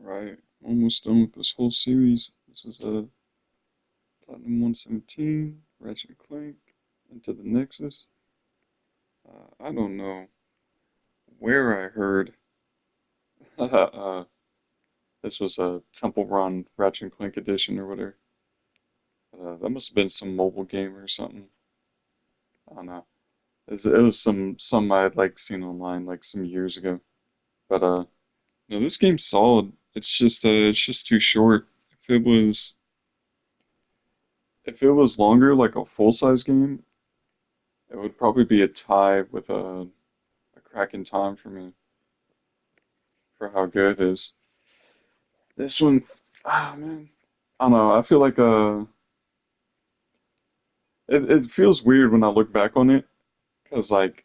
Alright, almost done with this whole series. This is Platinum 117, Ratchet and Clank, into the Nexus. I don't know where I heard uh, this was a Temple Run Ratchet and Clank edition or whatever. That must have been some mobile game or something. I don't know. It was some I had like seen online like some years ago. But no, this game's solid. It's just too short. If it was if it was longer, like a full-size game, it would probably be a tie with a cracking time for me for how good it is. This one, man, I don't know. I feel like it feels weird when I look back on it because like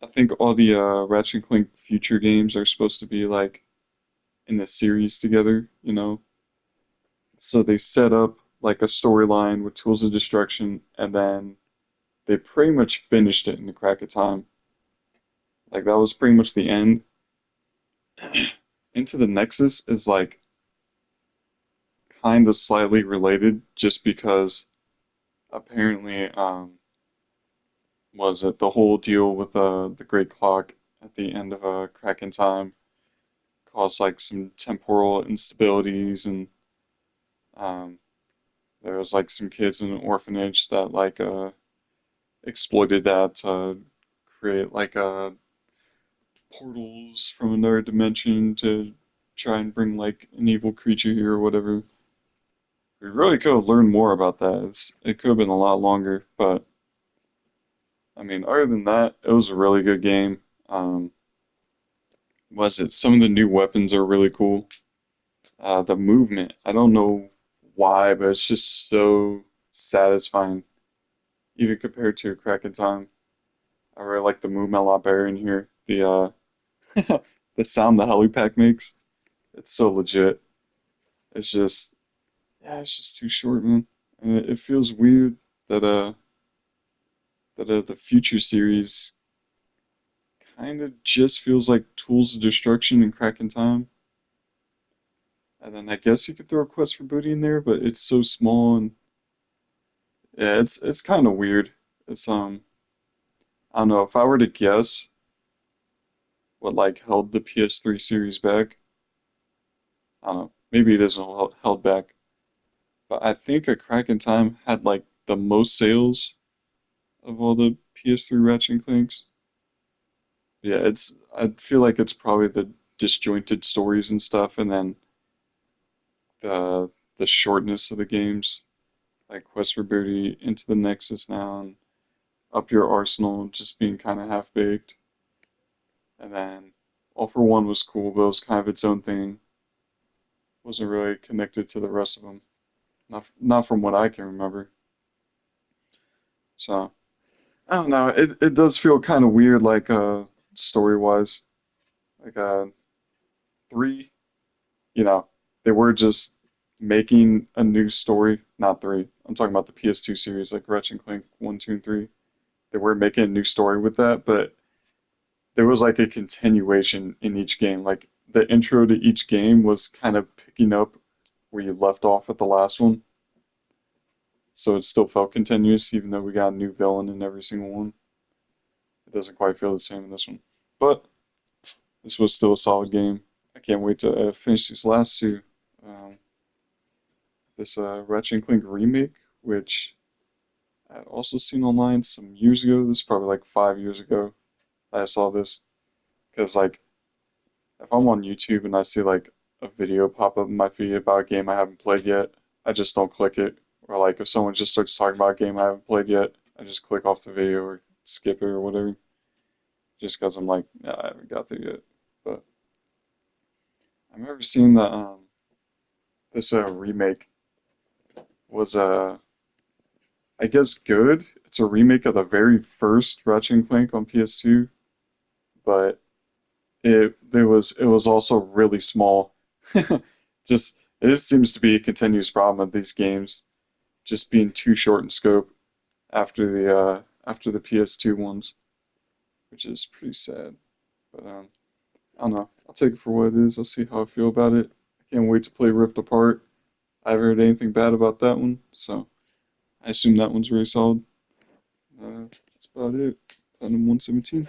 I think all the Ratchet and Clank future games are supposed to be like in a series together, you know. So they set up like a storyline with Tools of Destruction, and then they pretty much finished it in the crack of time. Like that was pretty much the end. Into the Nexus is like kind of slightly related just because apparently was it the whole deal with the Great Clock at the end of Crack in Time caused like some temporal instabilities and um there was like some kids in an orphanage that like exploited that to create like portals from another dimension to try and bring like an evil creature here or whatever. We really could have learned more about that. It could have been a lot longer, but I mean, other than that, it was a really good game. Um, was it? Some of the new weapons are really cool. The movement, I don't know why, but it's just so satisfying, even compared to Crack in Time. I really like the movement a lot better in here. The sound the helipack makes, it's so legit. It's just, yeah, it's just too short, man. And it feels weird that the future series kind of just feels like Tools of Destruction and Crack in Time. And then I guess you could throw a Quest for Booty in there, but it's so small and yeah, it's kind of weird. It's I don't know if I were to guess what like held the PS3 series back. I don't know. Maybe it isn't held back, but I think A Crack in Time had like the most sales of all the PS3 Ratchet and Clanks. Yeah, I feel like it's probably the disjointed stories and stuff, and then the the shortness of the games, like Quest for Booty, Into the Nexus now, and Up Your Arsenal just being kind of half baked. And then All for One was cool, but it was kind of its own thing. Wasn't really connected to the rest of them. Not from what I can remember. So I don't know. It does feel kind of weird, like story wise. Like three, you know, they were just making a new story. Not three. I'm talking about the PS2 series, like Ratchet and Clank 1, 2, and 3. They were making a new story with that, but there was like a continuation in each game. Like the intro to each game was kind of picking up where you left off at the last one. So it still felt continuous, even though we got a new villain in every single one. It doesn't quite feel the same in this one. But this was still a solid game. I can't wait to finish these last two. Um, this Ratchet and Clank remake, which I'd also seen online some years ago. This is probably like 5 years ago I saw this. Because like if I'm on YouTube and I see like a video pop up in my feed about a game I haven't played yet, I just don't click it. Or like if someone just starts talking about a game I haven't played yet, I just click off the video or skip it or whatever. Just because I'm like, yeah, I haven't got there yet. But I remember seeing that this remake was I guess good. It's a remake of the very first Ratchet and Clank on PS2, but it was also really small. Just it just seems to be a continuous problem of these games just being too short in scope after the PS2 ones, which is pretty sad. But I don't know. I'll take it for what it is. I'll see how I feel about it. I Can't wait to play Rift Apart. I haven't heard anything bad about that one, so I assume that one's really solid. That's about it. Platinum 117.